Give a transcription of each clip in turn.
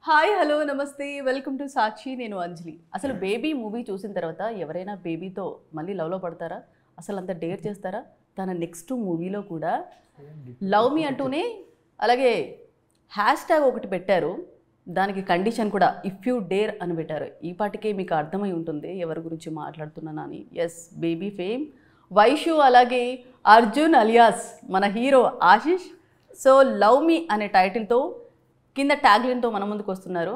Hi hello నమస్తే welcome to సాక్షి నేను అంజలి. అసలు బేబీ మూవీ చూసిన తర్వాత ఎవరైనా బేబీతో మళ్ళీ లవ్లో పడతారా? అసలు అంత డేర్ చేస్తారా? తన నెక్స్ట్ మూవీలో కూడా లవ్ మీ అంటూనే అలాగే హ్యాష్ ట్యాగ్ ఒకటి పెట్టారు. దానికి కండిషన్ కూడా ఇఫ్ యూ డేర్ అని పెట్టారు. ఈ పాటికే మీకు అర్థమై ఉంటుంది ఎవరి గురించి మాట్లాడుతున్నానని. ఎస్, బేబీ ఫేమ్ వైషు అలాగే అర్జున్ అలియాస్ మన హీరో ఆశిష్. సో లవ్ మీ అనే టైటిల్తో కింద ట్యాగ్లైన్తో మన ముందుకు వస్తున్నారు.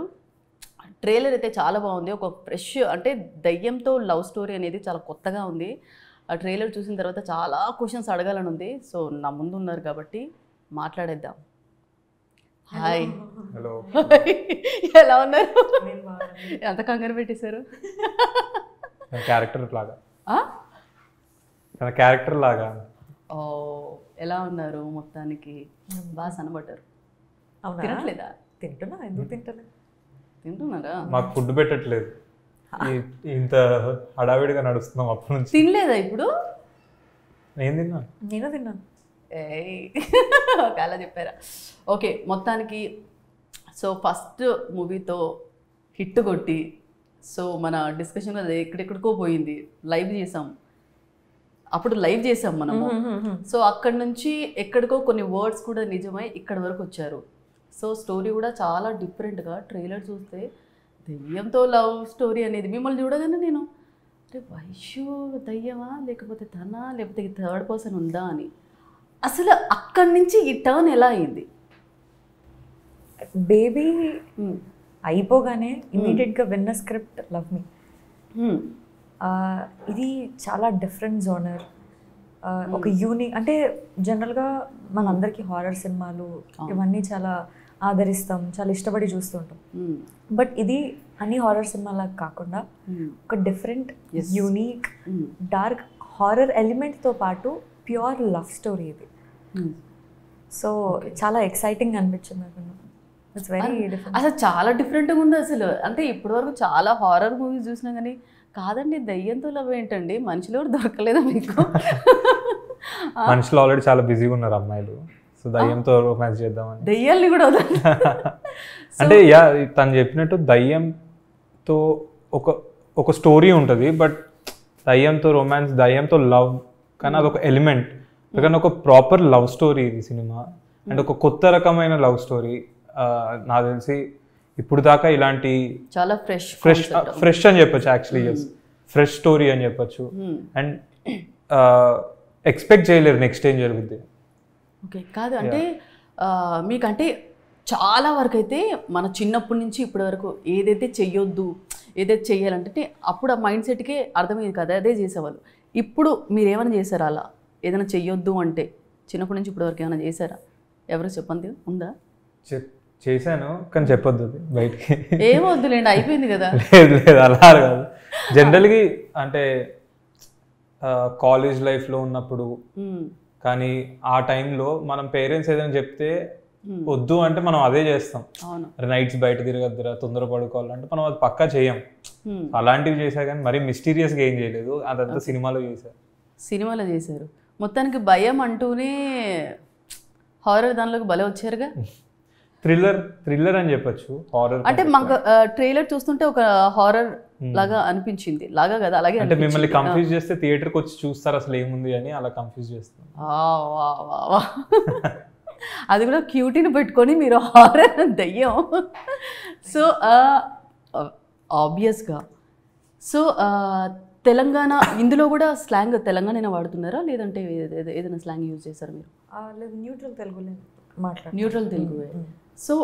ట్రైలర్ అయితే చాలా బాగుంది. ఒక ఫ్రెష్ అంటే దయ్యంతో లవ్ స్టోరీ అనేది చాలా కొత్తగా ఉంది. ఆ ట్రైలర్ చూసిన తర్వాత చాలా క్వశ్చన్స్ అడగాలని ఉంది. సో నా ముందు ఉన్నారు కాబట్టి మాట్లాడేద్దాం. హాయ్, హలో, ఎలా ఉన్నారు? ఎంత కంగారు పెట్టేశారు? తన క్యారెక్టర్ లాగా. ఓ, ఎలా ఉన్నారు? మొత్తానికి బాగా సనబడ్డారు. తినట్లేదా? తింటున్నా. ఎందుకు తింటలేదు? తింటున్నారా? మాకు ఫుడ్ పెట్టట్లేదు. ఇంత హడావిడిగా నడుస్తున్నాం అప్పటి నుంచి. తినలేదా ఇప్పుడు? నేను తిన్నాను. అలా చెప్పారా? ఓకే, మొత్తానికి సో ఫస్ట్ మూవీతో హిట్ కొట్టి సో మన డిస్కషన్ అది ఎక్కడెక్కడికో పోయింది. లైవ్ చేసాం, అప్పుడు లైవ్ చేసాం మనము. సో అక్కడి నుంచి ఎక్కడికో కొన్ని వర్డ్స్ కూడా నిజమై ఇక్కడ వరకు వచ్చారు. సో స్టోరీ కూడా చాలా డిఫరెంట్గా ట్రైలర్ చూస్తే దయ్యంతో లవ్ స్టోరీ అనేది మిమ్మల్ని చూడగానే నేను అంటే వైషు దయ్యమా లేకపోతే తనా లేకపోతే థర్డ్ పర్సన్ ఉందా అని. అసలు అక్కడి నుంచి ఈ టర్న్ ఎలా అయింది? బేబీ అయిపోగానే ఇమీడియట్గా విన్న స్క్రిప్ట్ లవ్ మీ. ఇది చాలా డిఫరెంట్ జోనర్, ఒక యూనిక్. అంటే జనరల్గా మనందరికీ హారర్ సినిమాలు ఇవన్నీ చాలా ఆదరిస్తాం, చాలా ఇష్టపడి చూస్తుంటాం. బట్ ఇది అన్ని హారర్ సినిమాలకు కాకుండా ఒక డిఫరెంట్ యూనిక్ డార్క్ హారర్ ఎలిమెంట్తో పాటు ప్యూర్ లవ్ స్టోరీ ఇది. సో చాలా ఎక్సైటింగ్ అనిపించింది నాకు. It's very different. అసలు చాలా డిఫరెంట్గా ఉంది అసలు. అంటే ఇప్పటివరకు చాలా హారర్ మూవీస్ చూసినా కానీ కాదండి దయ్యంతో లవ్ ఏంటండి, మనుషులు కూడా దొరకలేదా మీకు? మనుషులు ఆల్రెడీ చాలా బిజీగా ఉన్నారు అమ్మాయిలు. సో దయ్యంతో రొమాన్స్ చేద్దామని దయ్యాల్ని కూడా అంటే తను చెప్పినట్టు దయ్యంతో ఒక స్టోరీ ఉంటుంది. బట్ దయ్యంతో రొమాన్స్, దయ్యంతో లవ్ కానీ అదొక ఎలిమెంట్. కానీ ఒక ప్రాపర్ లవ్ స్టోరీ ఇది సినిమా. అండ్ ఒక కొత్త రకమైన లవ్ స్టోరీ. నాకు తెలిసి ఇప్పుడు దాకా ఇలాంటి చాలా ఫ్రెష్ అని చెప్పొచ్చు. యాక్చువల్లీ ఫ్రెష్ స్టోరీ అని చెప్పొచ్చు. అండ్ ఎక్స్పెక్ట్ చేయలేరు నెక్స్ట్ ఏం జరుగుద్ది. ఓకే, కాదు అంటే మీకంటే చాలా వరకు అయితే మన చిన్నప్పటి నుంచి ఇప్పటి వరకు ఏదైతే చెయ్యొద్దు ఏదైతే చెయ్యాలంటే అప్పుడు ఆ మైండ్ సెట్కే అర్థమయ్యేది కదా, అదే చేసేవాళ్ళు. ఇప్పుడు మీరు ఏమైనా చేశారా అలా? ఏదైనా చెయ్యొద్దు అంటే చిన్నప్పటి నుంచి ఇప్పటి వరకు ఏమైనా చేశారా? ఎవరు చెప్పండి, ఉందా? చేశాను కానీ చెప్పొద్దు అది బయటికి. ఏమొద్దులేండి, అయిపోయింది కదా. లేదు అలా కాదు. జనరల్గా అంటే కాలేజ్ లైఫ్లో ఉన్నప్పుడు కానీ ఆ టైంలో మనం పేరెంట్స్ ఏదైనా చెప్తే వద్దు అంటే మనం అదే చేస్తాం. నైట్స్ బయట తిరగద్దురా, తొందర పడుకోవాలంటే మనం అది పక్కా చేయం. అలాంటివి చేశా కానీ మరీ మిస్టీరియస్గా ఏం చేయలేదు. అదంతా సినిమాలో చేశారు. సినిమాలో చేశారు. మొత్తానికి భయం అంటూనే హారర్ దానిలోకి భలే వచ్చారుగా. థ్రిల్లర్ అని చెప్పొచ్చు. హారర్ అంటే మాకు ట్రైలర్ చూస్తుంటే ఒక హారర్ లాగా అనిపించింది. లాగా కదా, అలాగే అంటే మిమ్మల్ని కన్ఫ్యూజ్ చేస్తే థియేటర్కి వచ్చి చూస్తారు అసలు ఏముంది అని, అలా కన్ఫ్యూజ్ చేస్తాం. అది కూడా క్యూటీని పెట్టుకొని మీరు హారర్ దయ్యం. సో ఆబ్వియస్గా సో తెలంగాణ ఇందులో కూడా స్లాంగ్ తెలంగాణ వాడుతున్నారా లేదంటే ఏదైనా స్లాంగ్ యూజ్ చేశారు మీరు? లేదు, న్యూట్రల్ తెలుగులో న్యూట్రల్ తెలుగు. సో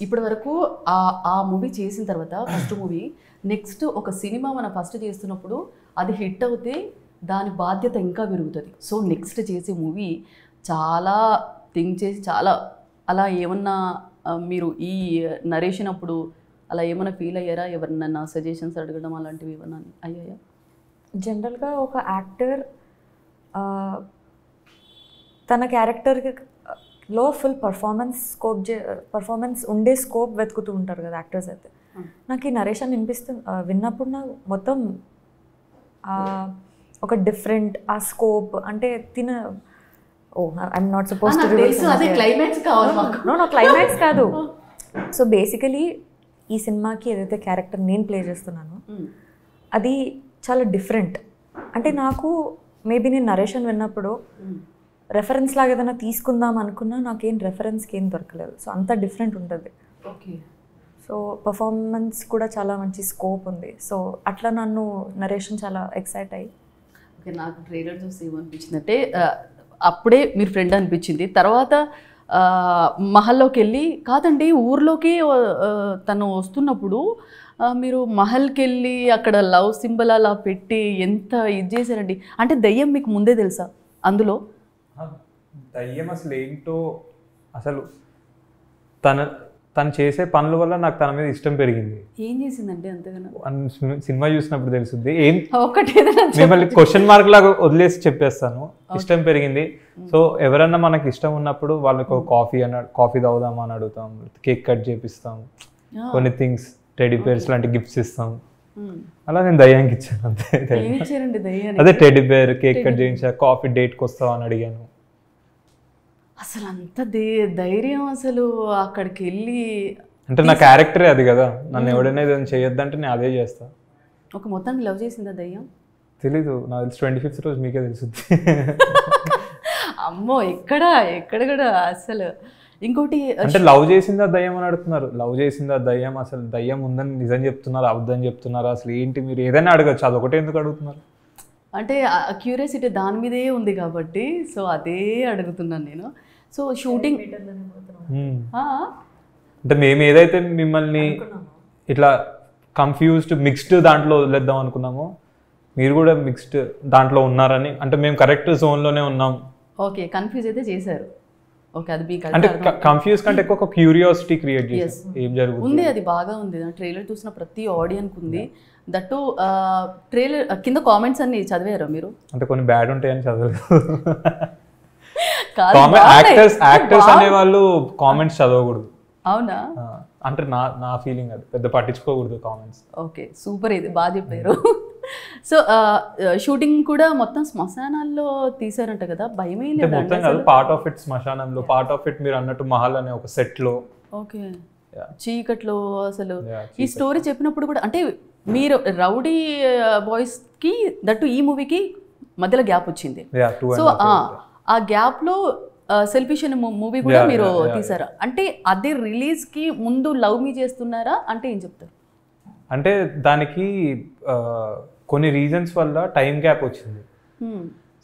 ఇప్పటి వరకు ఆ మూవీ చేసిన తర్వాత ఫస్ట్ మూవీ నెక్స్ట్ ఒక సినిమా మనం ఫస్ట్ చేస్తున్నప్పుడు అది హిట్ అవుతే దాని బాధ్యత ఇంకా పెరుగుతుంది. సో నెక్స్ట్ చేసే మూవీ చాలా థింక్ చేసి చాలా అలా ఏమన్నా మీరు ఈ నరేషన్ అప్పుడు అలా ఏమైనా ఫీల్ అయ్యారా? ఎవరినన్నా సజెషన్స్ అడగడం అలాంటివి ఏమన్నా అయ్యాయా? జనరల్గా ఒక యాక్టర్ తన క్యారెక్టర్లో ఫుల్ పర్ఫార్మెన్స్ ఉండే స్కోప్ వెతుకుతూ ఉంటారు కదా యాక్టర్స్ అయితే. నాకు ఈ నరేషన్ విన్నప్పుడు నాకు మొత్తం ఒక డిఫరెంట్ ఆ స్కోప్ అంటే I'm not suppose to climax కావాలి. నో క్లైమాక్స్ కాదు, సో బేసికలీ ఈ సినిమాకి ఏదైతే క్యారెక్టర్ నేను ప్లే చేస్తున్నానో అది చాలా డిఫరెంట్. అంటే నాకు మేబీ నేను నరేషన్ విన్నప్పుడు రెఫరెన్స్ లాగా ఏదైనా తీసుకుందాం అనుకున్నా నాకేం రెఫరెన్స్కి ఏం దొరకలేదు. సో అంత డిఫరెంట్ ఉంటుంది. ఓకే. సో పర్ఫార్మెన్స్ కూడా చాలా మంచి స్కోప్ ఉంది. సో అట్లా నన్ను నరేషన్ చాలా ఎక్సైట్ అయ్యి. ఓకే, నాకు ట్రైలర్ చూసి ఏమనిపించింది అంటే అప్పుడే మీరు ఫ్రెండ్ అనిపించింది. తర్వాత మహల్లోకి వెళ్ళి కాదండి ఊర్లోకి తను వస్తున్నప్పుడు మీరు మహల్కి వెళ్ళి అక్కడ లవ్ సింబల్ అలా పెట్టి ఎంత ఇది చేశారండి. అంటే దయ్యం మీకు ముందే తెలుసా అందులో? దయ్యం అసలు ఏంటో అసలు తను చేసే పనుల వల్ల నాకు తన మీద ఇష్టం పెరిగింది. ఏం చేసిందంటే అంతగానో సినిమా చూసినప్పుడు తెలుస్తుంది. ఏం ఒకటి మిమ్మల్ని క్వశ్చన్ మార్క్ లాగా వదిలేసి చెప్పేస్తాను. ఇష్టం పెరిగింది. సో ఎవరన్నా మనకి ఇష్టం ఉన్నప్పుడు వాళ్ళకి కాఫీ తాగుదామా అని అడుగుతాం, కేక్ కట్ చేపిస్తాం, కొన్ని థింగ్స్ టెడీ బేర్స్ లాంటి గిఫ్ట్స్ ఇస్తాం. అలా నేను దయ్యానికి ఇచ్చాను అంతే. అదే టెడీ బేర్, కేక్ కట్ చేయించా, కాఫీ డేట్కి వస్తావా అని అడిగాను. అసలు అంత ధైర్యం అసలు అక్కడికి వెళ్ళి. అంటే నా క్యారెక్టరే అది కదా, నన్ను ఎవడైనా ఏదైనా చేయొద్దంటే నేను అదే చేస్తా. ఒక మొత్తానికి లవ్ చేసిందా దయ్యం? తెలీదు, నాకు 25th రోజు మీకే తెలుస్తుంది. అమ్మో ఎక్కడ కూడా అసలు. ఇంకోటి అంటే లవ్ చేసిందా దయ్యం అని అడుగుతున్నారు. లవ్ చేసిందా దయ్యం, అసలు దయ్యం ఉందని నిజం చెప్తున్నారు, అబద్ధం చెప్తున్నారు, అసలు ఏంటి మీరు ఏదైనా అడగచ్చు, అదొకటే ఎందుకు అడుగుతున్నారు? అంటే క్యూరియాసిటీ దాని మీదే ఉంది కాబట్టి సో అదే అడుగుతున్నాను నేను. సో షూటింగ్ అంటే మేము ఏదైతే మిమ్మల్ని ఇట్లా కన్ఫ్యూజ్డ్ మిక్స్డ్ దాంట్లో వదిలేద్దాం అనుకున్నామో మీరు కూడా మిక్స్డ్ దాంట్లో ఉన్నారని, అంటే మేము కరెక్ట్ జోన్లోనే ఉన్నాం. ఓకే, కన్ఫ్యూజ్ అయితే చేశారు. ఓకే, అది మీకు అంటే కన్ఫ్యూజ్ కంటే ఎక్కువ క్యూరియాసిటీ క్రియేట్ చేశారు. ఏం జరుగుతుంది అది బాగా ఉంది. ట్రైలర్ చూసిన ప్రతి ఆడియన్కి ఉంది. దట్టు ట్రైలర్ కింద కామెంట్స్ అన్ని చదివారా మీరు? అంటే కొన్ని బ్యాడ్ ఉంటాయని చదవలేదు. యాక్టర్స్ అనే వాళ్ళు కామెంట్స్ చదవకూడదు. అవునా? అంటే నా ఫీలింగ్ అది, పెద్ద పట్టించుకోకూడదు కామెంట్స్. ఓకే, సూపర్, ఇది బాగా చెప్పారు. సో షూటింగ్ కూడా మొత్తం శ్మశానాల్లో తీసారంట కదా, భయమైంది? మొత్తం కాదు, పార్ట్ ఆఫ్ ఇట్ శ్మశానంలో, పార్ట్ ఆఫ్ ఇట్ మీరు అన్నట్టు మహల్ అనే ఒక సెట్ లో. ఓకే, చీకట్లో అసలు ఈ స్టోరీ చెప్పినప్పుడు కూడా అంటే మీరు రౌడీ బాయ్స్ కి దట్టు ఈ మూవీకి మధ్యలో గ్యాప్ వచ్చింది. సో ఆ గ్యాప్ లో సెల్ఫిష్ అనే మూవీ కూడా మీరు తీసారా? అంటే అదే రిలీజ్ కి ముందు లవ్ మీ చేస్తున్నారా అంటే ఏం చెప్తారు? అంటే దానికి కొన్ని రీజన్స్ వల్ల టైం గ్యాప్ వచ్చింది.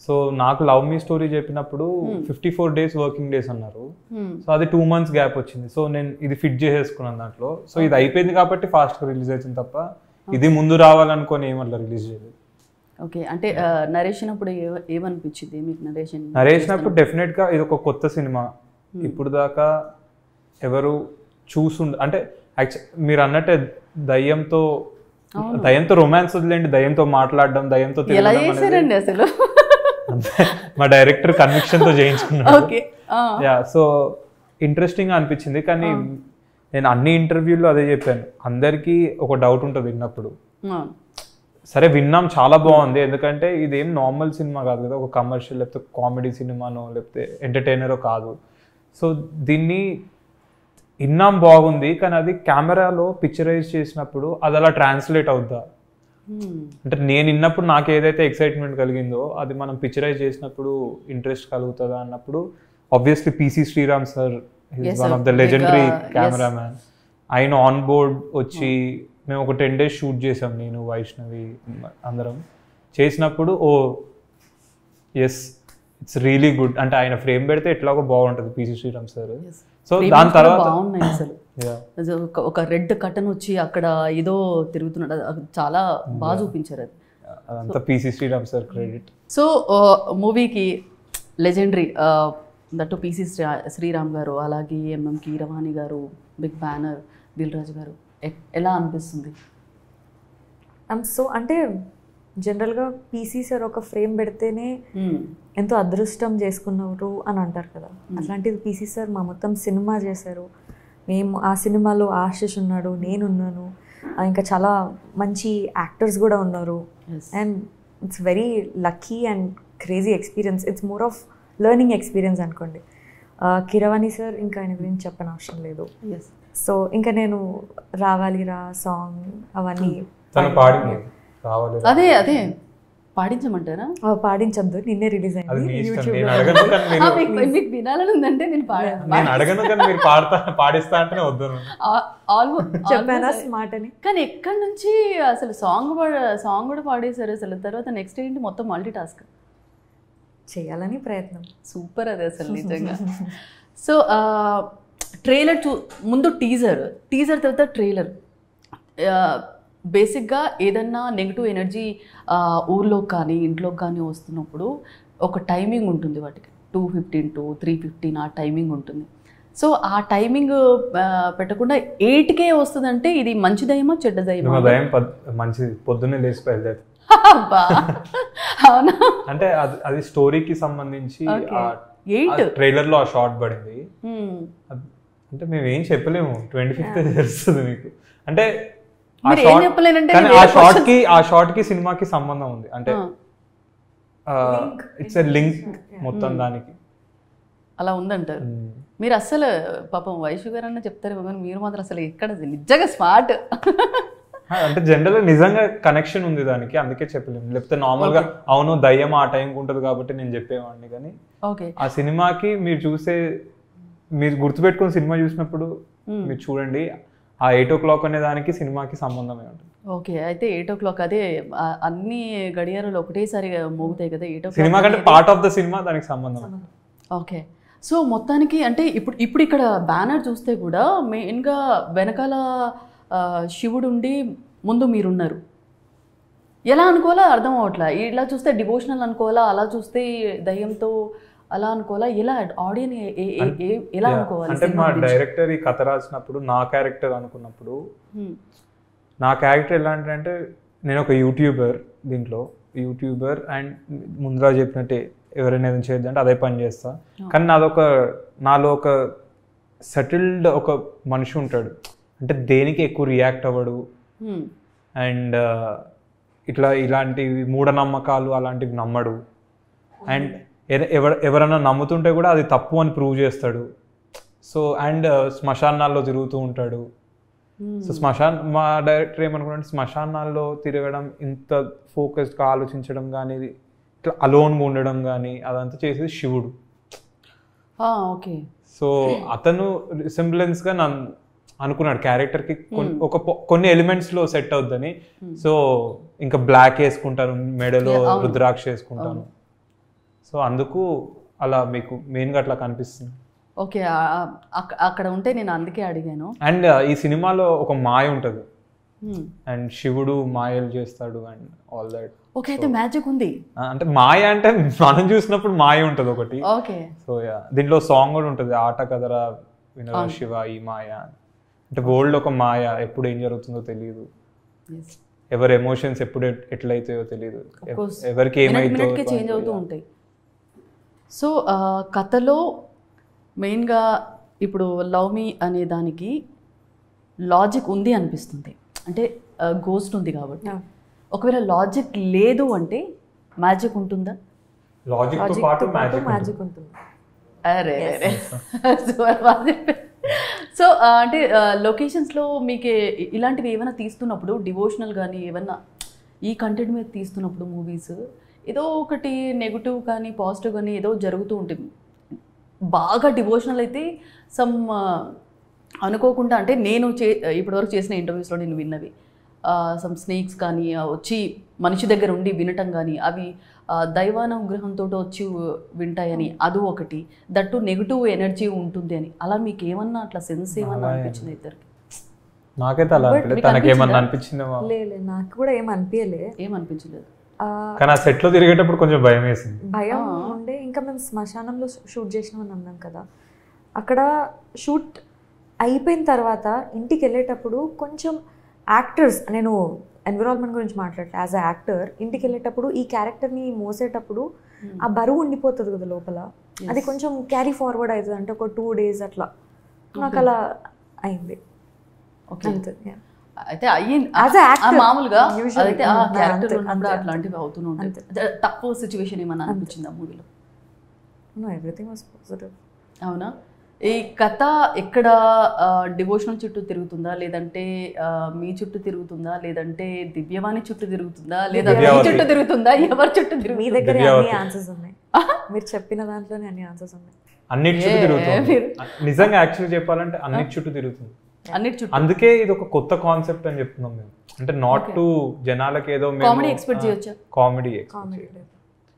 సో నాకు లవ్ మీ స్టోరీ చెప్పినప్పుడు 54 days వర్కింగ్ డేస్ అన్నారు. సో అది 2 months గ్యాప్ వచ్చింది. సో నేను ఇది ఫిట్ చేసేసుకున్నాను దాంట్లో. సో ఇది అయిపోయింది కాబట్టి ఫాస్ట్గా రిలీజ్ అవుతుంది తప్ప ఇది ముందు రావాలనుకొని ఏమట్లా రిలీజ్ చేయలేదు. ఓకే, అంటే నరేషన్ అప్పుడు ఏమనిపించింది మీకు? నరేషన్ అప్పుడు డెఫినెట్గా ఇది ఒక కొత్త సినిమా, ఇప్పుడు దాకా ఎవరు అంటే మీరు అన్నట్టే దయ్యంతో రొమాన్స్ వదిలేండి, దయ్యంతో మాట్లాడడం, దయ్యంతో అసలు మా డైరెక్టర్ కన్విక్షన్ తో చేయించుకున్నాడు. సో ఇంట్రెస్టింగ్ అనిపించింది. కానీ నేను అన్ని ఇంటర్వ్యూల్లో అదే చెప్పాను, అందరికీ ఒక డౌట్ ఉంటుంది విన్నప్పుడు. సరే విన్నాం, చాలా బాగుంది, ఎందుకంటే ఇదేం నార్మల్ సినిమా కాదు కదా, ఒక కమర్షియల్ లేకపోతే కామెడీ సినిమానో లేకపోతే ఎంటర్టైనరో కాదు. సో దీన్ని విన్నాం బాగుంది, కానీ అది కెమెరాలో పిక్చరైజ్ చేసినప్పుడు అది అలా ట్రాన్స్లేట్ అవుద్దా? అంటే నేను విన్నప్పుడు నాకు ఏదైతే ఎక్సైట్మెంట్ కలిగిందో అది మనం పిక్చరైజ్ చేసినప్పుడు ఇంట్రెస్ట్ కలుగుతుందా అన్నప్పుడు obviously PC Sreeram sir, one of the legendary cameraman, ఆయన ఆన్ బోర్డ్ వచ్చి మేము ఒక 10 days షూట్ చేసాం, నేను వైష్ణవి అందరం చేసినప్పుడు ఎస్ ఇట్స్ రియలీ గుడ్. అంటే ఆయన ఫ్రేమ్ పెడితే ఎట్లాగో బాగుంటుంది పీసీ శ్రీరామ్ సార్. సో దాని తర్వాత అసలు ఒక రెడ్ కటన్ వచ్చి అక్కడ ఏదో తిరుగుతున్నాడు, చాలా బాగా చూపించారు అది. అదంతా PC Sreeram sir credit. So మూవీకి legendary that PC Sreeram garu, అలాగే ఎంఎం కీరవాణి గారు, బిగ్ బ్యానర్, దిల్ రాజు గారు, ఎలా అనిపిస్తుంది? సో అంటే జనరల్గా పీసీ సార్ ఒక ఫ్రేమ్ పెడితేనే ఎంతో అదృష్టం చేసుకున్నారు అని అంటారు కదా, అట్లాంటిది పీసీ సార్ మా మొత్తం సినిమా చేశారు. మేము ఆ సినిమాలో ఆశిష్ ఉన్నాడు, నేనున్నాను, ఇంకా చాలా మంచి యాక్టర్స్ కూడా ఉన్నారు. And it's very lucky and crazy experience. It's more of learning experience అనుకోండి. కిరవాణి సార్ ఇంకా ఆయన గురించి చెప్పని అవసరం లేదు. సో ఇంకా నేను రావాలిరా సాంగ్ అవన్నీ తను పాడింది రావాలి అదే అదే పాడించమంటారా? పాడించద్దు, నిన్నే రిలీజ్ అది మీ అయింది ఇష్టం. యూట్యూబ్ నేను అడగను కానీ మీకు వినాలని ఉందంటే నేను నేను అడగను కానీ మీరు పాడిస్తా అంటేనే వద్దు. చెప్పానా స్మార్ట్ అని. కానీ ఎక్కడి నుంచి అసలు సాంగ్ కూడా పాడేశారు అసలు. తర్వాత నెక్స్ట్ ఏంటి మొత్తం మల్టీ టాస్క్ చేయాలని ప్రయత్నం. సూపర్ అది అసలు నిజంగా. సో ట్రైలర్ ముందు టీజర్ తర్వాత ట్రైలర్. బేసిక్గా ఏదన్నా నెగిటివ్ ఎనర్జీ ఊర్లో కానీ ఇంట్లో కానీ వస్తున్నప్పుడు ఒక టైమింగ్ ఉంటుంది వాటికి, 2:15 to 3:15 ఆ టైమింగ్ ఉంటుంది. సో ఆ టైమింగ్ పెట్టకుండా 8కే వస్తుందంటే ఇది మంచి దయమా చెడ్డ దయమా? దయం మంచిది, పొద్దున్నే లేచి బయలుదేరు. అవునా? అంటే అది స్టోరీకి సంబంధించి ట్రైలర్ లో ఆ షార్ట్ పడింది. అంటే మేము ఏం చెప్పలేము, 25th తెలుస్తుంది మీకు. అంటే ఆ షార్ట్ కి సినిమాకి సంబంధం ఉంది. అంటే ఇట్స్ ఎ లింక్ మొత్తం దానికి అలా ఉందంటారు. మీరు అసలు పాపం వైషు గారు అన్న చెప్తారు కానీ మీరు మాత్రం అసలు ఎక్కడ నిజంగా స్మార్ట్. అంటే జనరల్ నిజంగా కనెక్షన్ ఉంది దానికి, అందుకే చెప్పలేము. లేకపోతే నార్మల్ గా అవును దయ్యం ఆ టైంకి ఉంటుంది కాబట్టి నేను చెప్పేవాడిని. కానీ ఆ సినిమాకి మీరు గుర్తుపెట్టుకుని సినిమా చూసినప్పుడు మీరు చూడండి, ఆ 8 o'clock అనే దానికి సినిమాకి సంబంధమే ఉంటుంది. ఓకే, అయితే 8 o'clock అదే అన్ని గడియారాలు ఒకటేసారి మోగుతాయి కదా 8 o'clock. సినిమా కంటే పార్ట్ ఆఫ్ ద సినిమా దానికి సంబంధం. ఓకే, సో మొత్తానికి అంటే ఇప్పుడు ఇక్కడ బ్యానర్ చూస్తే కూడా మెయిన్గా వెనకాల శివుడు ఉండి ముందు మీరున్నారు. ఎలా అనుకోవాలా అర్థం అవ్వట్లా. ఇలా చూస్తే డివోషనల్ అనుకోవాలా, అలా చూస్తే దయ్యంతో అలా అనుకోవాలా, ఎలా ఆడియన్ ఎలా అనుకోవాలి? అంటే మా డైరెక్టర్ ఈ కథ రాసినప్పుడు నా క్యారెక్టర్ అనుకున్నప్పుడు, నా క్యారెక్టర్ ఎలాంటిదంటే నేను ఒక యూట్యూబర్ అండ్ ముందుగా చెప్పినట్టే ఎవరైనా ఏదైనా చేద్దంటే అదే పని చేస్తా. కానీ నాలో ఒక సెటిల్డ్ ఒక మనిషి ఉంటాడు. అంటే దేనికి ఎక్కువ రియాక్ట్ అవ్వడు అండ్ ఇలాంటివి మూఢనమ్మకాలు అలాంటివి నమ్మడు. అండ్ ఎవరైనా నమ్ముతుంటే కూడా అది తప్పు అని ప్రూవ్ చేస్తాడు. సో అండ్ శ్మశానాల్లో తిరుగుతూ ఉంటాడు. సో మా డైరెక్టర్ ఏమనుకుంటే శ్మశానాల్లో తిరగడం, ఇంత ఫోకస్డ్గా ఆలోచించడం కానీ, ఇట్లా అలోన్గా ఉండడం కానీ అదంతా చేసేది శివుడు. ఓకే, సో అతను రిసెంబ్లెన్స్గా అనుకున్నాడు క్యారెక్టర్కి కొన్ని ఎలిమెంట్స్లో సెట్ అవుద్దని. సో ఇంకా బ్లాక్ వేసుకుంటాను, మెడలో రుద్రాక్ష వేసుకుంటాను. సో అందుకు అలా మీకు మెయిన్గా అట్లా కనిపిస్తుంది. ఓకే, అక్కడ ఉంటే నేను అందుకే అడిగాను. అండ్ ఈ సినిమాలో ఒక మాయ ఉంటుంది అండ్ శివుడు మాయలు చేస్తాడు అండ్ ఆల్ దట్. ఓకే, అయితే మ్యాజిక్ ఉంది. అంటే మాయ అంటే మనం చూసినప్పుడు మాయ ఉంటుంది ఒకటి. ఓకే, సో దీంట్లో సాంగ్ కూడా ఉంటుంది, ఆట కదరా వినరా శివ ఈ మాయ. అంటే వరల్డ్ ఒక మాయ, ఎప్పుడు ఏం జరుగుతుందో తెలియదు, ఎవరి ఎమోషన్స్ ఎప్పుడు ఎట్లయితాయో తెలియదు, ఎవరికి ఏమైతే చేంజ్ అవుతూ ఉంటాయి. సో కథలో మెయిన్గా ఇప్పుడు లవ్ మీ అనే దానికి లాజిక్ ఉంది అనిపిస్తుంది. అంటే గోస్ట్ ఉంది కాబట్టి. ఒకవేళ లాజిక్ లేదు అంటే మ్యాజిక్ ఉంటుందా? లాజిక్ తో పాటు మ్యాజిక్ ఉంటుంది. అరే సో అంటే లొకేషన్స్లో మీకు ఇలాంటివి ఏమైనా తీస్తున్నప్పుడు డివోషనల్ కానీ ఏమన్నా ఈ కంటెంట్ మీద తీస్తున్నప్పుడు మూవీస్ ఏదో ఒకటి నెగిటివ్ కానీ పాజిటివ్ కానీ ఏదో జరుగుతూ ఉంటుంది. బాగా డివోషనల్ అయితే సమ్ అనుకోకుండా, అంటే నేను ఇప్పటివరకు చేసిన ఇంటర్వ్యూస్లో నేను విన్నవి సమ్ స్నేక్స్ కానీ వచ్చి మనిషి దగ్గర ఉండి వినటం కానీ, అవి దైవానుగ్రహంతో వచ్చి వింటాయని, అది ఒకటి. దట్టు నెగిటివ్ ఎనర్జీ ఉంటుంది అని. అలా మీకు ఏమన్నా అట్లా సెన్స్ ఏమన్నా అనిపించింది ఇద్దరికి? నాకైతే అలా తనకేమన్నా అనిపించిందేమో. లేదు, నాకు కూడా ఏమనిపించలేదు. కానీ ఆ సెట్లో తిరిగేటప్పుడు కొంచెం భయం వేసింది. భయం ఉండే. ఇంకా మేము శ్మశానంలో షూట్ చేసినామని అన్నాం కదా, అక్కడ షూట్ అయిపోయిన తర్వాత ఇంటికి వెళ్ళేటప్పుడు కొంచెం యాక్టర్స్, నేను ఎన్విరాన్మెంట్ గురించి మాట్లాడలే, యాజ్ అ యాక్టర్ ఇంటికి వెళ్ళేటప్పుడు ఈ క్యారెక్టర్ని మోసేటప్పుడు ఆ బరువు ఉండిపోతుంది కదా లోపల, అది కొంచెం క్యారీ ఫార్వర్డ్ అవుతుంది. అంటే ఒక 2 days అట్లా నాకు అలా అయింది. అయితే మామూలుగా అయితే ఆ క్యారెక్టర్ ఉన్నప్పుడు అట్లాంటివి అవుతూనే ఉంటాయి. తక్కువ సిచ్యువేషన్ ఏమన్నా అనిపించింది ఆ మూవీలో? Everything was positive. అవునా? ఈ కథ ఎక్కడ డివోషనల్ చుట్టూ తిరుగుతుందా, లేదంటే మీ చుట్టూ తిరుగుతుందా, లేదంటే దివ్యవాణి చుట్టూ తిరుగుతుందా, లేదా మీ చుట్టూ తిరుగుతుందా, ఎవరి చుట్టూ మీ తిరుగుతుందా? దగ్గర అన్ని ఆన్సర్స్ ఉన్నాయి, మీరు చెప్పిన దాంట్లోనే అన్ని ఆన్సర్స్ ఉన్నాయి. అన్నిటి చుట్టూ తిరుగుతుంది. నిజంగా యాక్చువల్లీ చెప్పాలంటే అన్నిటి చుట్టూ తిరుగుతుంది. అన్నిటి చుట్టూ. అందుకే ఇది ఒక కొత్త కాన్సెప్ట్ అని చెప్తున్నాం మేము. అంటే నాట్ టు జనాలకి ఏదో కామెడీ ఎక్స్పెక్ట్ చేయొచ్చా? కామెడీ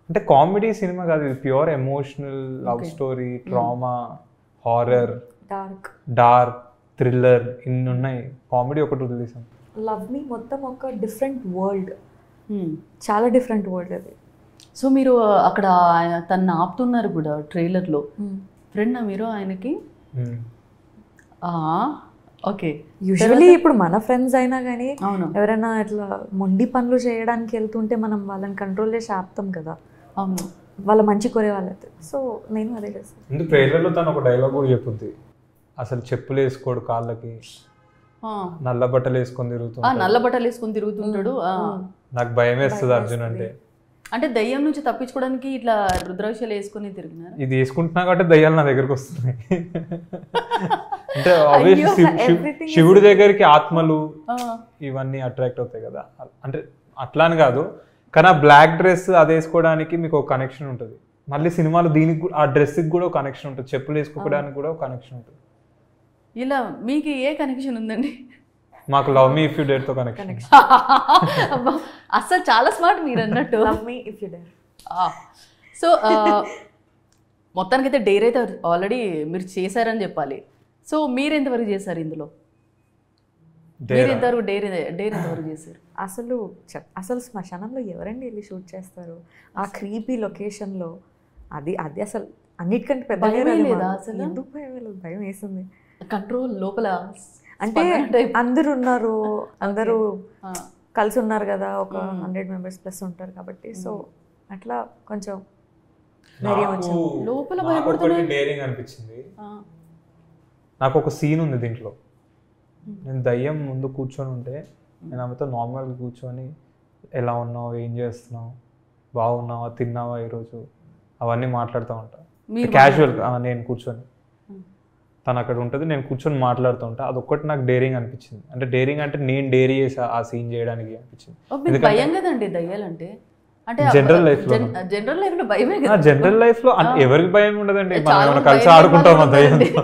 అంటే కామెడీ సినిమా కాదు, ఇది pure emotional love story, trauma, horror, dark, thriller, ఇన్ని ఉన్నాయి. కామెడీ ఒకటి వదిలేసాం. లవ్ మీ మొత్తం ఒక డిఫరెంట్ వరల్డ్, చాలా డిఫరెంట్ వరల్డ్ అది. సో మీరు అక్కడ తను ఆపుతున్నారు కూడా ట్రైలర్లో. ఫ్రెండ్ మీరు ఆయనకి? ఓకే. యూజువలీ ఇప్పుడు మన ఫ్రెండ్స్ అయినా కానీ అవును, ఎవరైనా ఇట్లా మొండి పనులు చేయడానికి వెళ్తుంటే మనం వాళ్ళని కంట్రోల్ చేసి ఆపుతాం కదా. అవును, వాళ్ళ మంచి కోరే వాళ్ళైతే. సో నేను అదే చేస్తాను. ఎందుకు ట్రైలర్లో తను ఒక డైలాగ్ కూడా చెప్పుద్ది, అసలు చెప్పులు వేసుకోడు కాళ్ళకి, నల్ల బట్టలు వేసుకొని తిరుగుతుంది, నల్ల బట్టలు వేసుకొని తిరుగుతుంటాడు. నాకు భయం వేస్తుంది అర్జున్ అంటే. అంటే దయ్యం నుంచి తప్పించుకోవడానికి ఇట్లా రుద్రాక్షలు వేసుకొని తిరిగినారు. ఇది వేసుకుంటున్నా కాబట్టి దయ్యాలు నా దగ్గరకు వస్తున్నాయి. అంటే ఆబ్వియస్లీ శివుడి దగ్గరికి ఆత్మలు ఇవన్నీ అట్రాక్ట్ అవుతాయి కదా. అంటే అట్లా అని కాదు, కానీ ఆ బ్లాక్ డ్రెస్ అది వేసుకోవడానికి మీకు ఒక కనెక్షన్ ఉంటుంది. మళ్ళీ సినిమాలో దీనికి ఆ డ్రెస్కి కూడా ఒక కనెక్షన్ ఉంటుంది, చెప్పులు వేసుకోవడానికి కూడా ఒక కనెక్షన్ ఉంటుంది. ఇలా మీకు ఏ కనెక్షన్ ఉందండి? మాకు love me if you dare తో కనెక్షన్. అసలు చాలా స్మార్ట్ మీరు అన్నట్టు. Love me if you dare. So మొత్తానికైతే డేర్ అయితే ఆల్రెడీ మీరు చేశారని చెప్పాలి. సో మీరు ఎంతవరకు చేశారు ఇందులో? మీరు ఎంతవరకు డేర్ ఎంతవరకు చేశారు? అసలు శ్మశానంలో ఎవరండి వెళ్ళి షూట్ చేస్తారు? ఆ క్రీపీ లొకేషన్లో అది అది అసలు అన్నిటికంటే పెద్ద అసలు ఎందుకు భయం లేదు? భయం వేసింది. కంట్రోల్ లోపల అంటే అందరు ఉన్నారు, అందరూ కలిసి ఉన్నారు కదా, ఒక 100 members ప్లస్ ఉంటారు కాబట్టి. సో అట్లా కొంచెం లోపల భయపడుతున్నా. డేరింగ్ అనిపించింది నాకు. ఒక సీన్ ఉంది దీంట్లో, నేను దయ్యం ముందు కూర్చొని ఉంటే నేను ఆమెతో నార్మల్గా కూర్చొని ఎలా ఉన్నావు, ఏం చేస్తున్నావు, బాగున్నావా, తిన్నావా ఈరోజు, అవన్నీ మాట్లాడుతూ ఉంటా క్యాజువల్గా. నేను కూర్చొని, తను అక్కడ ఉంటుంది, నేను కూర్చొని మాట్లాడుతూ ఉంటా. అదొక్కటి నాకు డేరింగ్ అనిపించింది. అంటే డేరింగ్ అంటే నేను డేరీ చేసా ఆ సీన్ చేయడానికి అనిపించింది. భయం కదండి దయ్యాలంటే. అంటే జనరల్ లైఫ్ లో భయమే. జనరల్ లైఫ్ లో ఎవరికి భయం ఉండదండి, మనం కలిసి ఆడుకుంటాం దయ్యంతో.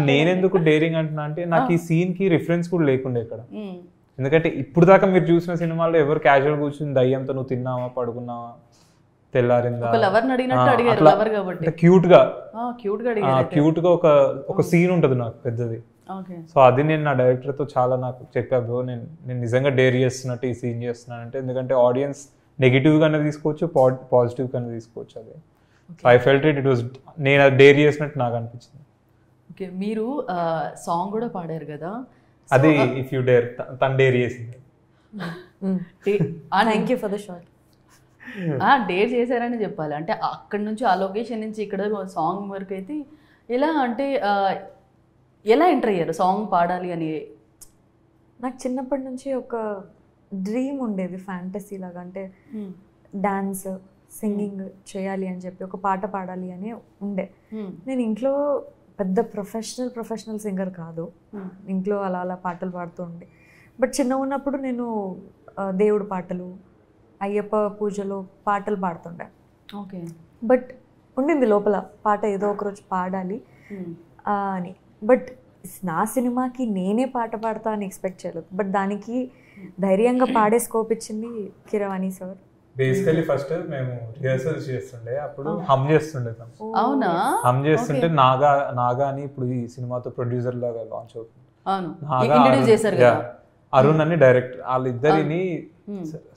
నేనెందుకు డేరింగ్ అంటున్నా అంటే నాకు ఈ సీన్ కి రిఫరెన్స్ కూడా లేకుండే ఇక్కడ. ఎందుకంటే ఇప్పుడు దాకా మీరు చూసిన సినిమాల్లో ఎవరు క్యాజువల్ కూర్చుని దయ్యంతో నువ్వు తిన్నావా, పడుకున్నావా, తెల్లారిందా, క్యూట్ గా ఒక సీన్ ఉంటుంది నాకు పెద్దది. సో అది నేను నా డైరెక్టర్ తో చాలా నాకు చెప్పా, బ్రో నేను నిజంగా డేర్ చేస్తున్నట్టు ఈ సీన్ చేస్తున్నాను అంటే. ఎందుకంటే ఆడియన్స్ నెగిటివ్ గానే తీసుకోవచ్చు, పాజిటివ్ గానే తీసుకోవచ్చు. అది ఐ ఫెల్ట్ ఇట్ వాజ్ నేను అది డేర్ చేసినట్టు నాకు అనిపించింది. ఓకే, మీరు సాంగ్ కూడా పాడారు కదా, అది ఇఫ్ యూ డేర్ తను డేర్ చేసింది. Thank you for the shot. Dare చేశారని చెప్పాలి. అంటే అక్కడి నుంచి ఆ లొకేషన్ నుంచి ఇక్కడ సాంగ్ వరకు అయితే ఎలా అంటే ఎలా ఎంటర్ అయ్యారు సాంగ్ పాడాలి అని? నాకు చిన్నప్పటి నుంచి ఒక డ్రీమ్ ఉండేది, ఫ్యాంటసీ లాగా. అంటే డాన్స్, సింగింగ్ చేయాలి అని చెప్పి, ఒక పాట పాడాలి అని ఉండే. నేను ఇంట్లో పెద్ద ప్రొఫెషనల్ సింగర్ కాదు, ఇంట్లో అలా అలా పాటలు పాడుతూ ఉండే. బట్ చిన్న ఉన్నప్పుడు నేను దేవుడు పాటలు, అయ్యప్ప పూజలో పాటలు పాడుతుండే. ఓకే. బట్ ఉండింది లోపల పాట ఏదో ఒకరోజు పాడాలి అని. బట్ నా సినిమాకి నేనే పాట పాడతా అని ఎక్స్పెక్ట్ చేయలేదు. బట్ దానికి ధైర్యంగా పాడే స్కోప్ ఇచ్చింది కీరవాణి సార్. బేసికలీ ఫస్ట్ మేము రిహర్సల్స్ చేస్తుండే, అప్పుడు హమ్ చేస్తుండే. అవునా? హమ్ చేస్తుంటే నాగా అని ఇప్పుడు ఈ సినిమాతో ప్రొడ్యూసర్ లాగా లాంచ్ అవుతుంది. అరుణ్ అని డైరెక్టర్, వాళ్ళిద్దరిని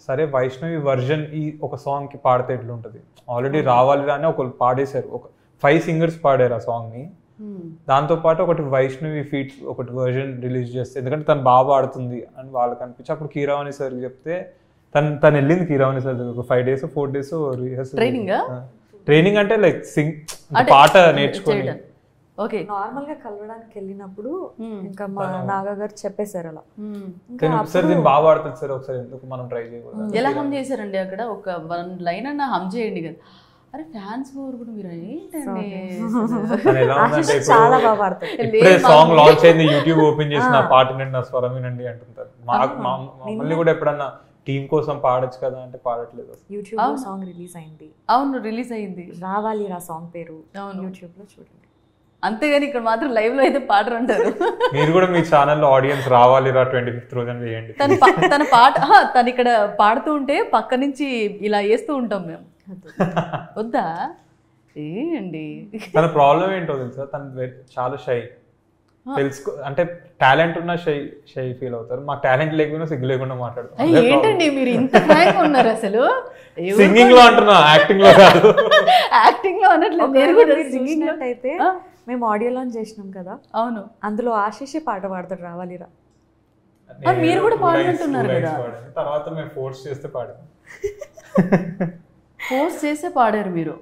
సరే వైష్ణవి వర్జన్ ఈ ఒక సాంగ్ కి పాడితే ఎట్లుంటది, ఆల్రెడీ రావాలి అని ఒకళ్ళు పాడేశారు, ఒక 5 singers పాడారు ఆ సాంగ్ ని. దాంతో పాటు ఒకటి వైష్ణవి ఫీట్ ఒకటి వర్జన్ రిలీజ్ చేస్తే, ఎందుకంటే తను బాగా పాడుతుంది అని వాళ్ళకి అనిపించి అప్పుడు కీరవాణి సార్ చెప్తే తను వెళ్ళింది కీరవాణి సార్ ఒక 5 days 4 days రిహర్సల్ ట్రైనింగ్ అంటే లైక్ సింగ్ పాట నేర్చుకొని. ఓకే. నార్మల్ గా కలవడానికి వెళ్ళినప్పుడు ఇంకా మా నాగా గారు చెప్పేశారు అలా, సార్ దీన్ని బాగా పాడుతుంది సార్, ఒకసారి ఎందుకు మనం ట్రై చేయకూడదు. ఎలా హమ్ చేశారండి అక్కడ? ఒక 1 line అన్న హమ్ చేయండి కదా. అరే ఫ్యాన్స్ కూడా మీరు ఏంటండి తను ఎలా ఉందంటే ఇప్పుడు చాలా బాగా పాడతాడు. ఇప్పుడే సాంగ్ లాంచ్ అయింది, యూట్యూబ్ ఓపెన్ చేసి నా పాట వినండి, నా స్వరం వినండి అంటుంటారు. మమ్మల్ని కూడా ఎప్పుడన్నా టీం కోసం పాడొచ్చు కదా అంటే పాడట్లేదు. యూట్యూబ్ లో సాంగ్ రిలీజ్ అయింది. అవును రిలీజ్ అయింది, రావాలి రా సాంగ్ పేరు యూట్యూబ్ లో చూడండి. అంతేగాని ఇక్కడ మాత్రం లైవ్ లో అయితే పాటలు అంటారు. మీరు కూడా మీ ఛానల్లో ఆడియన్స్ రావాలి రా 25th రోజున వేయండి. తన పాట తను ఇక్కడ పాడుతూ ఉంటే పక్క నుంచి ఇలా వేస్తూ ఉంటాం మేము. వద్దా ఏండి తన ప్రాబ్లం ఏంటో తెలుసా, తను చాలా షై. తెలుసుకో అంటే టాలెంట్ ఉన్న షై ఫీల్ అవుతారు. మాకు టాలెంట్ లేకుండా సిగ్గు లేకుండా మాట్లాడతాం. ఏంటండి మీరు ఇంత ఫ్రాంక్ ఉన్నారు అసలు. సింగింగ్ లో అంటున్నా, యాక్టింగ్ లో కాదు. యాక్టింగ్ లో అనట్లేదు, నేను కూడా సింగింగ్ లో అయితే మేము ఆడియో లాంచ్ చేసినాం కదా, అవును అందులో ఆశీష్ పాట పాడతాడు రావాలిరా. మీరు కూడా పాడుకుంటున్నారు కదా. తర్వాత మేము ఫోర్స్ చేస్తే పాడాము. ఫోర్స్ చేసే పాడారు మీరు.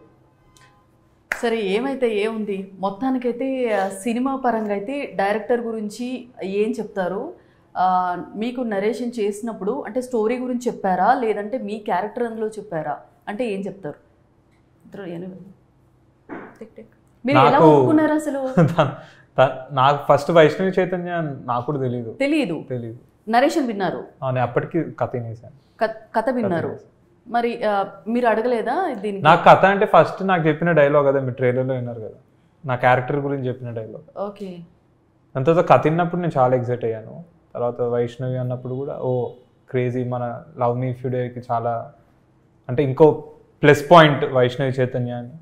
సరే ఏమైతే ఏముంది, మొత్తానికైతే సినిమా పరంగా అయితే డైరెక్టర్ గురించి ఏం చెప్తారు? మీకు నరేషన్ చేసినప్పుడు అంటే స్టోరీ గురించి చెప్పారా లేదంటే మీ క్యారెక్టర్ అందులో చెప్పారా అంటే ఏం చెప్తారు? మీరు ఎలా ఒప్పుకున్నారు అసలు? నాకు ఫస్ట్ వైష్ణవి చైతన్య నాకు కూడా తెలియదు. నరేషన్ విన్నారు, అప్పటికి కథ వినేసాను. కథ విన్నారు, మరి మీరు అడగలేదా దీనికి? నాకు కథ అంటే ఫస్ట్ నాకు చెప్పిన డైలాగ్ అదే, మీరు ట్రైలర్లో విన్నారు కదా, నా క్యారెక్టర్ గురించి చెప్పిన డైలాగ్. ఓకే. దాని తర్వాత కథ విన్నప్పుడు నేను చాలా ఎక్సైట్ అయ్యాను. తర్వాత వైష్ణవి అన్నప్పుడు కూడా ఓ క్రేజీ, మన లవ్ మీ ఇఫ్ యు డేర్కి చాలా అంటే ఇంకో ప్లస్ పాయింట్ వైష్ణవి చైతన్య అని.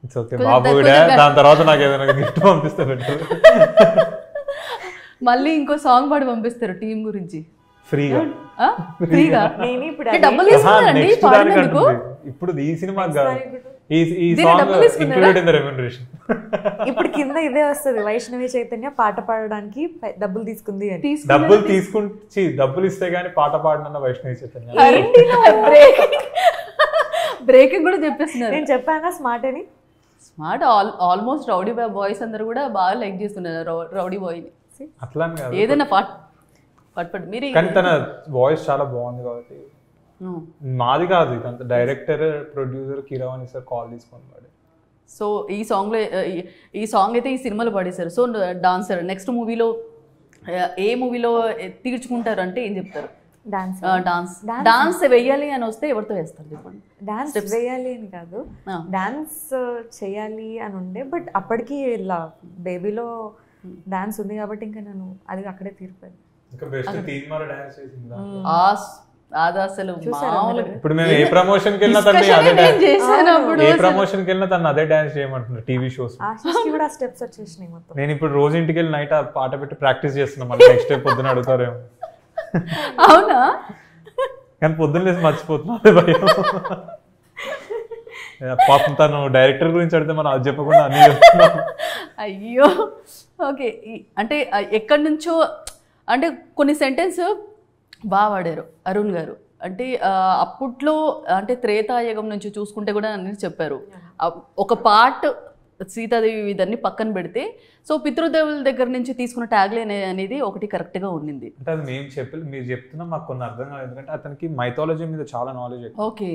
ఇట్స్ ఓకే బాబు. దాని తర్వాత నాకు ఏదైనా గిఫ్ట్ పంపిస్తే బెటర్. మళ్ళీ ఇంకో సాంగ్ పాడి పంపిస్తారు టీం గురించి ఫ్రీగా. డబ్బులు తీసుకున్నారండి పాడినందుకు? ఇప్పుడు ఈ సినిమా ఈ song included in the remuneration. ఇప్పుడు కింద ఇదే వస్తుంది, వైష్ణవి చైతన్య పాట పాడడానికి డబ్బులు తీసుకుంది అని. డబ్బులు ఇస్తే గానీ పాట పాడిన వైష్ణవి చైతన్య. బ్రేకింగ్ కూడా చెప్పేస్తున్నారు. నేను చెప్పానా స్మార్ట్ అని. స్మార్ట్ ఆల్మోస్ట్ రౌడీ బాయ్స్ అందరు కూడా బాగా లైక్ చేస్తున్నారు రౌడీ బాయ్ ని. అట్లా ఏదైనా పట్ మీరు. కానీ తన వాయిస్ చాలా బాగుంది కాబట్టి మాది కాదు ఇదంతా, director producer Keeravani sir call తీసుకొని పాడారు. సో ఈ సాంగ్ అయితే ఈ సినిమాలో పాడేశారు. సో డాన్సర్ నెక్స్ట్ మూవీలో ఏ మూవీలో తీర్చుకుంటారు అంటే ఏం చెప్తారు? డాన్స్ వెయ్యాలి అని వస్తే ఎవరితో వేస్తారు చెప్పండి? డాన్స్ వేయాలి అని కాదు, డాన్స్ చేయాలి అని ఉండే, బట్ అప్పటికి ఇలా బేబీలో డాన్స్ ఉంది కాబట్టి ఇంకా నేను అది అక్కడే తీరిపోయింది. అది అసలు ఇప్పుడు మేము ఏ ప్రమోషన్ కి వెళ్ళినా తను అదే డాన్స్ చేయమంటున్నారు టీవీ షోస్. స్టెప్స్ వచ్చేసినాయి మొత్తం. నేను ఇప్పుడు రోజు ఇంటికి వెళ్ళి నైట్ ఆ పాట పెట్టి ప్రాక్టీస్ చేస్తున్నాం. నెక్స్ట్ డే పొద్దున అడుగుతారేమో. అవునా? కానీ పొద్దున్న లేసి మర్చిపోతున్నా భయం. పాపం తను డైరెక్టర్ గురించి అడిగితే మనం అది చెప్పకుండా అన్ని చెప్తున్నాం. అయ్యో ఓకే. అంటే ఎక్కడి నుంచో అంటే కొన్ని సెంటెన్స్ బాగా వాడారు అరుణ్ గారు. అంటే అప్పట్లో అంటే త్రేతాయుగం నుంచి చూసుకుంటే కూడా అన్ని చెప్పారు. ఒక పార్ట్ సీతాదేవి ఇదన్నీ పక్కన పెడితే సో పితృదేవుల దగ్గర నుంచి తీసుకున్న ట్యాగ్లైన్ అనేది ఒకటి కరెక్ట్గా ఉండింది. అంటే అది మేము మీరు చెప్తున్నా మాకు కొన్ని అర్థం కాదు, ఎందుకంటే అతనికి మైథాలజీ మీద చాలా నాలెడ్జ్. ఓకే.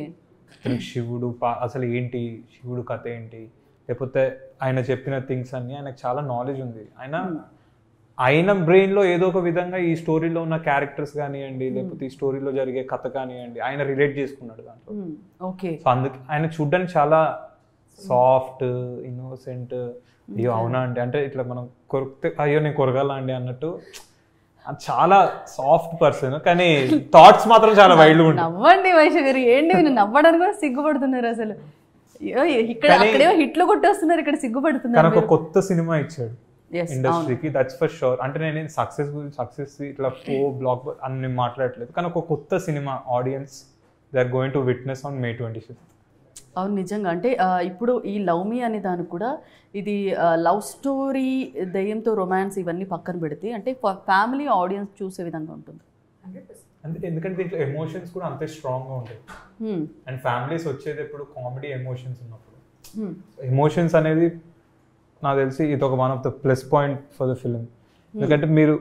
శివుడు అసలు ఏంటి, శివుడు కథ ఏంటి, లేకపోతే ఆయన చెప్పిన థింగ్స్ అన్ని ఆయనకు చాలా నాలెడ్జ్ ఉంది. ఆయన బ్రెయిన్ లో ఏదో ఒక విధంగా ఈ స్టోరీలో ఉన్న క్యారెక్టర్స్ కానివ్వండి, లేకపోతే ఈ స్టోరీలో జరిగే కథ కానివ్వండి, ఆయన రిలేట్ చేసుకున్నాడు దాంట్లో. ఓకే. సో అందుకే ఆయన చూడడానికి చాలా సాఫ్ట్, ఇన్నోసెంట్. అయ్యో అవునా అండి అంటే ఇట్లా మనం కొరికితే అయ్యో నేను కొరగాల అండి అన్నట్టు చాలా సాఫ్ట్ పర్సన్, కానీ థాట్స్ మాత్రం చాలా వైల్డ్ ఉంటాయి. నవ్వండి వైశ్య గారు, ఏంటి నవ్వడానికి కూడా సిగ్గుపడుతున్నారు అసలు. ఇక్కడ అక్కడేమో హిట్లు కొట్టేస్తున్నారు, ఇక్కడ సిగ్గుపడుతున్నారు. ఒక కొత్త సినిమా ఇచ్చాడు ఇండస్ట్రీకి, దట్స్ ఫర్ షూర్. అంటే నేను సక్సెస్ ఇట్లా బ్లాక్ అని మాట్లాడట్లేదు, కానీ ఒక కొత్త సినిమా audiences they are going to witness on May 25th. అవును నిజంగా. అంటే ఇప్పుడు ఈ లవ్ మీ అనే దానికి కూడా ఇది లవ్ స్టోరీ, దయ్యంతో రొమాన్స్ ఇవన్నీ పక్కన పెడితే అంటే ఫ్యామిలీ ఆడియన్స్ చూసే విధంగా ఉంటుంది. ఎందుకంటే దీంట్లో ఎమోషన్స్ కూడా అంతే స్ట్రాంగ్గా ఉంటాయి. అండ్ ఫ్యామిలీస్ వచ్చేది ఎప్పుడు కామెడీ ఎమోషన్స్ ఉన్నప్పుడు. ఎమోషన్స్ అనేది నాకు తెలిసి ఇది ఒక one of the plus point for the film. ఎందుకంటే మీరు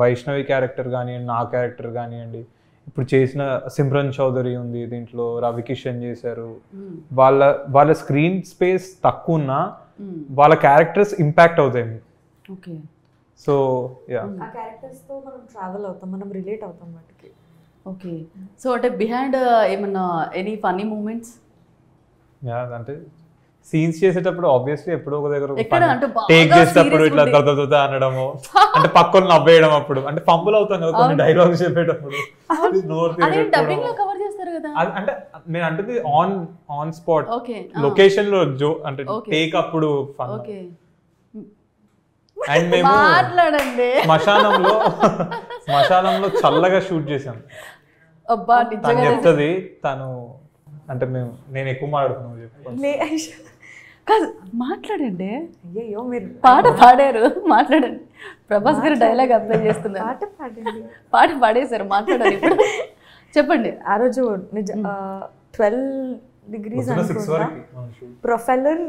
వైష్ణవి క్యారెక్టర్ కానివ్వండి, నా క్యారెక్టర్ కానివ్వండి, ఇప్పుడు చేసిన సిమ్రన్ చౌదరి ఉంది దీంట్లో, రవి కిషన్ చేశారు. వాళ్ళ స్క్రీన్ స్పేస్ తక్కువ ఉన్నా వాళ్ళ క్యారెక్టర్స్ ఇంపాక్ట్ అవుతాయి మీకు. ఓకే. సో యా, ఆ క్యారెక్టర్స్తో మనం ట్రావెల్ అవుతాం, మనం రిలేట్ అవుతాం వాటికి. ఓకే. సో అంటే బిహైండ్ ఏమన్నా ఎనీ ఫన్నీ మూమెంట్స్? యా, అంటే సీన్స్ చేసేటప్పుడు ఆబ్వియస్లీ ఎప్పుడో ఒక దగ్గర ఎక్కడ అంటే బాగా టేక్ చేసేటప్పుడు serious ఇట్లా ఉంది. దొద అనడము, అంటే పక్కన నవ్వేయడం, అప్పుడు అంటే ఫంబుల్ అవుతాం కదా కొన్ని డైలాగ్స్ చెప్పేటప్పుడు, నోరు అదే తిరగడం. డబ్బింగ్ లో కవర్ చేస్తారు కదా. అంటే నేను అంటే ఆన్ స్పాట్ ఓకే. లొకేషన్ లో అంటే Okay. టేక్ అప్పుడు ఫన్. ఓకే. అండ్ మేము మాట్లాడండి. శ్మశానంలో చల్లగా షూట్ చేసాం. అబ్బా తను నిజంగా చెప్తుంది, తను అంటే నేను ఎక్కువ మాట్లాడుతున్నాను చెప్పు. కాదు మాట్లాడండి. అయ్యో మీరు పాట పాడారు, మాట్లాడండి. ప్రభాస్ గారు డైలాగ్ అప్లై చేస్తున్నారు. పాట పాడండి. పాట పాడేశారు, మాట్లాడారు ఇప్పుడు. చెప్పండి. ఆ రోజు 12 degrees 6 అనుకుంటా. వరకు షూట్. ప్రొఫెల్లర్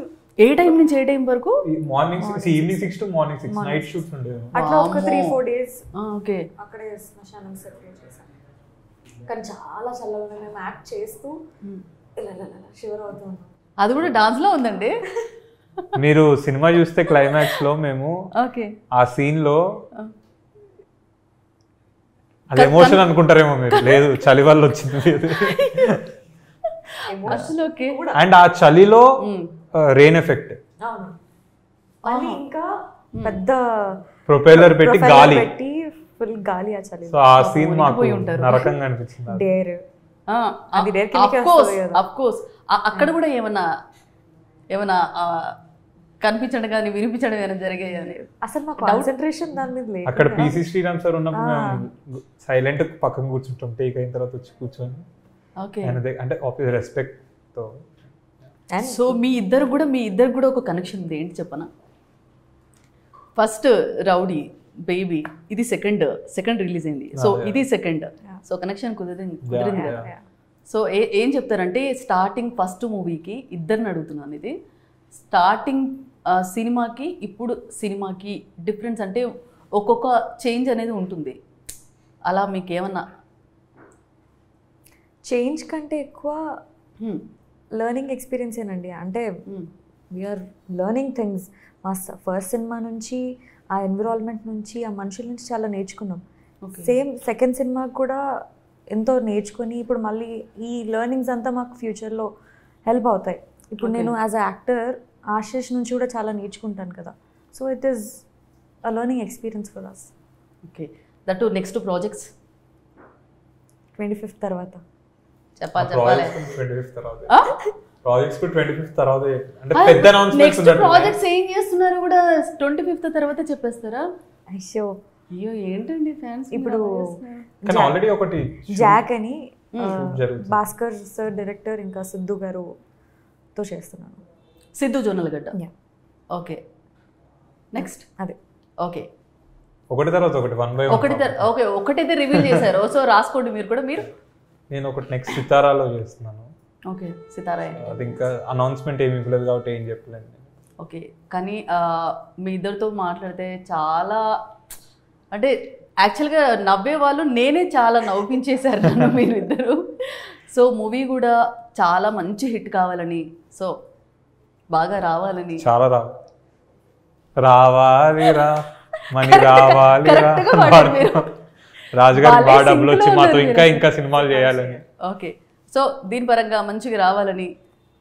ఏ టైం నుంచి ఏ టైం వరకు? Morning 6, evening 6 to morning 6 night shoots ఉండేవి. అట్లా ఒక 3-4 days ఓకే. అక్కడే శ్మశానం సెట్ చేసాం. కానీ చాలా చల్లగా మేము యాక్ట్ చేస్తూ ఇలా షివర్ అవుతూ ఉన్నాం. అది కూడా డాన్స్ లో ఉందండి. మీరు సినిమా చూస్తే క్లైమాక్స్ లో మేము ఓకే. ఆ సీన్ లో అది ఎమోషన్ అనుకుంటారేమో మీరు, లేదు చలి వల్ల వచ్చింది లేదు. అసలు ఓకే. అండ్ ఆ చలిలో రెయిన్ ఎఫెక్ట్, అవును. మళ్ళీ ఇంకా పెద్ద ప్రొపెల్లర్ పెట్టి గాలి, ఫుల్ గాలి ఆ చలి. సో ఆ సీన్ మాకు నరకంగా అనిపించింది. డేర్ అది డేర్ అఫ్ కోర్స్. అక్కడ కూడా ఏమన్నా కనిపించడం కానీ వినిపించడం ఏమైనా జరిగాయి? అసలు మా కాన్సంట్రేషన్ దాని మీద లేదు. అక్కడ పిసి శ్రీరామ్ సార్ ఉన్నప్పుడు మేము సైలెంట్ పక్కన కూర్చుంటాం, టేక్ అయిన తర్వాత వచ్చి కూర్చొని. ఓకే. అంటే రెస్పెక్ట్ తో. సో మీ ఇద్దరు కూడా ఒక కనెక్షన్ ఉంది. ఏంటి చెప్పనా? ఫస్ట్ రౌడీ, బేబీ ఇది సెకండ్ రిలీజ్ అయింది. సో ఇది సెకండ్. సో కనెక్షన్ కుదిరింది కదా. సో ఏం చెప్తారంటే స్టార్టింగ్ ఫస్ట్ మూవీకి ఇద్దరిని అడుగుతున్నాను. ఇది స్టార్టింగ్ సినిమాకి ఇప్పుడు సినిమాకి డిఫరెన్స్ అంటే ఒక్కొక్క చేంజ్ అనేది ఉంటుంది. అలా మీకు ఏమన్నా? చేంజ్ కంటే ఎక్కువ లెర్నింగ్ ఎక్స్పీరియన్స్ ఏనండి. అంటే వీఆర్ లెర్నింగ్ థింగ్స్. మా ఫస్ట్ సినిమా నుంచి, ఆ ఎన్విరాన్మెంట్ నుంచి, ఆ మనుషుల నుంచి చాలా నేర్చుకున్నాం. సేమ్ సెకండ్ సినిమా కూడా ఎంతో నేర్చుకొని ఇప్పుడు మళ్ళీ ఈ లెర్నింగ్స్ అంతా మాకు ఫ్యూచర్లో హెల్ప్ అవుతాయి. ఇప్పుడు నేను యాజ్ అ యాక్టర్ ఆశీష్ నుంచి కూడా చాలా నేర్చుకుంటాను కదా. So it is a learning experience for us. Okay. That next projects 25th తర్వాత చెప్పాలి. ప్రాజెక్ట్స్ 25th తర్వాత అంటే పెద్ద అనౌన్స్మెంట్స్ నెక్స్ట్ ప్రాజెక్ట్స్ ఏం చేస్తున్నారు కూడా 25th తర్వాత చెప్పేస్తారా? అయ్యో ఏంటండి ఫ్యాన్స్ ఇప్పుడు కానీ ఆల్రెడీ ఒకటి జాక్ అని భాస్కర్ సార్ డైరెక్టర్ ఇంకా సిద్ధు గారుతో చేస్తున్నాను. సిద్ధు జొన్నలగడ్డ. ఓకే. నెక్స్ట్ అదే. ఓకే. ఒకటి తర్వాత ఒకటి 1 by 1. ఓకే. ఒకటైతే రివీల్ చేశారు. సో రాసుకోండి మీరు కూడా. నేను ఒకటి నెక్స్ట్ సితారాలో చేస్తున్నాను. ఓకే. సితారా. అది ఇంకా అనౌన్స్మెంట్ ఏమి ఇవ్వలేదు కాబట్టి ఏం చెప్పలేదు. ఓకే. కానీ మీ ఇద్దరితో మాట్లాడితే చాలా అంటే యాక్చువల్గా నవ్వే వాళ్ళు నేనే చాలా నవ్వించేశారు నన్ను మీరు ఇద్దరు. సో మూవీ కూడా చాలా మంచి హిట్ కావాలని, సో బాగా రావాలని, చాలా రావాలి మనీ రావాలి రాజుగారికి బాగా డబ్బులు వచ్చి మాతో ఇంకా సినిమాలు చేయాలని. ఓకే. సో దీని పరంగా మంచిగా రావాలని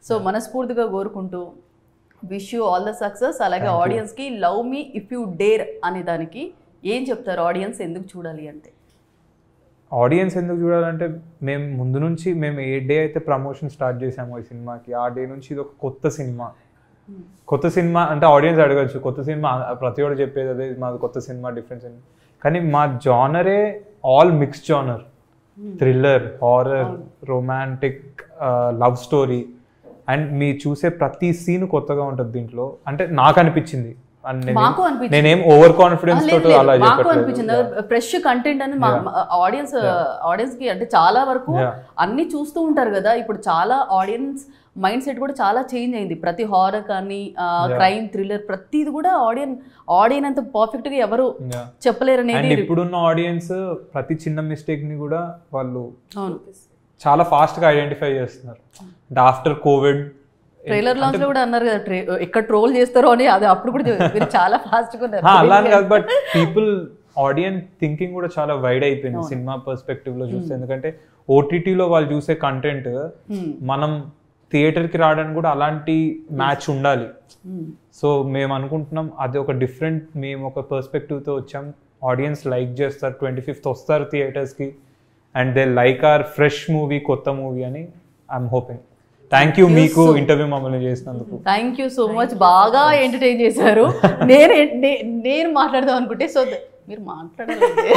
సో మనస్ఫూర్తిగా కోరుకుంటూ wish you all the success. అలాగే ఆడియన్స్కి love me if you dare అనే దానికి ఏం చెప్తారు? ఆడియన్స్ ఎందుకు చూడాలి అంటే? ఆడియన్స్ ఎందుకు చూడాలంటే మేము ముందు నుంచి మేము ఏ డే అయితే ప్రమోషన్ స్టార్ట్ చేసామో ఈ సినిమాకి, ఆ డే నుంచి ఇది ఒక కొత్త సినిమా అంటే ఆడియన్స్ అడగచ్చు కొత్త సినిమా, ప్రతి ఒక్కరు చెప్పేది అదే మాది కొత్త సినిమా డిఫరెన్స్ అని. కానీ మా జానరే all mix genre, thriller, horror, romantic, love story. And మీ చూసే ప్రతి సీన్ కొత్తగా ఉంటుంది దీంట్లో. అంటే నాకు అనిపించింది, నేనేం ఓవర్ కాన్ఫిడెన్స్ తోటి అలా అనిపించింది. ఫ్రెష్ కంటెంట్ అని ఆడియన్స్ కి అంటే చాలా వరకు అన్ని చూస్తూ ఉంటారు కదా. ఇప్పుడు చాలా ఆడియన్స్ మైండ్ సెట్ కూడా చాలా చేంజ్ అయింది. ప్రతి హారర్ కానీ క్రైమ్ థ్రిల్లర్ ప్రతిది కూడా ఆడియన్ అంత పర్ఫెక్ట్ గా ఎవరు చెప్పలేరు అనేది. అండ్ ఇప్పుడున్న ఆడియన్స్ ప్రతి చిన్న మిస్టేక్ ని కూడా వాళ్ళు అవును చాలా ఫాస్ట్ గా ఐడెంటిఫై చేస్తున్నారు. అంటే ఆఫ్టర్ కోవిడ్ ట్రైలర్ లాంచ్ లో కూడా అన్నారు కదా ఎక్కడ ట్రోల్ చేస్తారో అని, అది అప్పుడు కూడా మీరు చాలా ఫాస్ట్ గా ఉన్నారు. అలా అని కాదు, బట్ పీపుల్ ఆడియన్స్ థింకింగ్ కూడా చాలా వైడ్ అయిపోయింది సినిమా పర్స్పెక్టివ్ లో చూస్తే. ఎందుకంటే ఓటీటీలో వాళ్ళు చూసే కంటెంట్ మనం థియేటర్ కి రావడానికి కూడా అలాంటి మ్యాచ్ ఉండాలి. సో మేము అనుకుంటున్నాం అది ఒక డిఫరెంట్, మేము ఒక పర్స్పెక్టివ్ తో వచ్చాం. ఆడియన్స్ లైక్ చేస్తారు, 25th వస్తారు థియేటర్స్ కి, and they like our fresh movie, కొత్త మూవీ అని ఐఎమ్ హోపింగ్. థ్యాంక్ యూ మీకు ఇంటర్వ్యూ మమ్మల్ని చేసినందుకు. Thank you so much. బాగా ఎంటర్టైన్ చేశారు. నేను మాట్లాడదాం అనుకుంటే సో మీరు మాట్లాడాలి.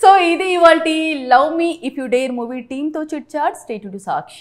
సో ఇది ఇవాల్టి love me if you dare movie team తో chit chat. Stay tune to Sakshi.